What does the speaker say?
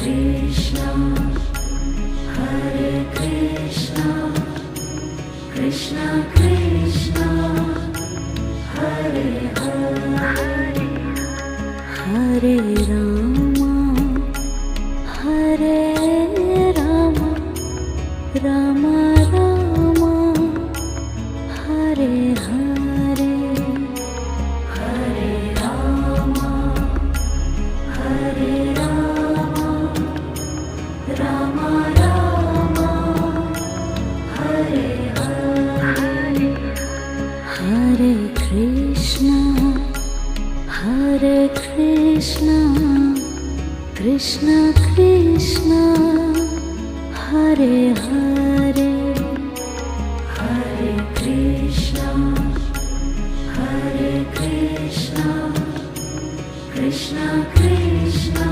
Krishna, Hare Krishna, Krishna Krishna, Hare Hare, Hare Rama, Hare Rama, Rama Rama, Hare Hare, Hare Rama, Hare Rama, Rama Rama, Hare Hare, Hare Krishna, Hare Krishna, Krishna Krishna, Hare Hare, Hare Krishna, Hare Krishna, Krishna Krishna,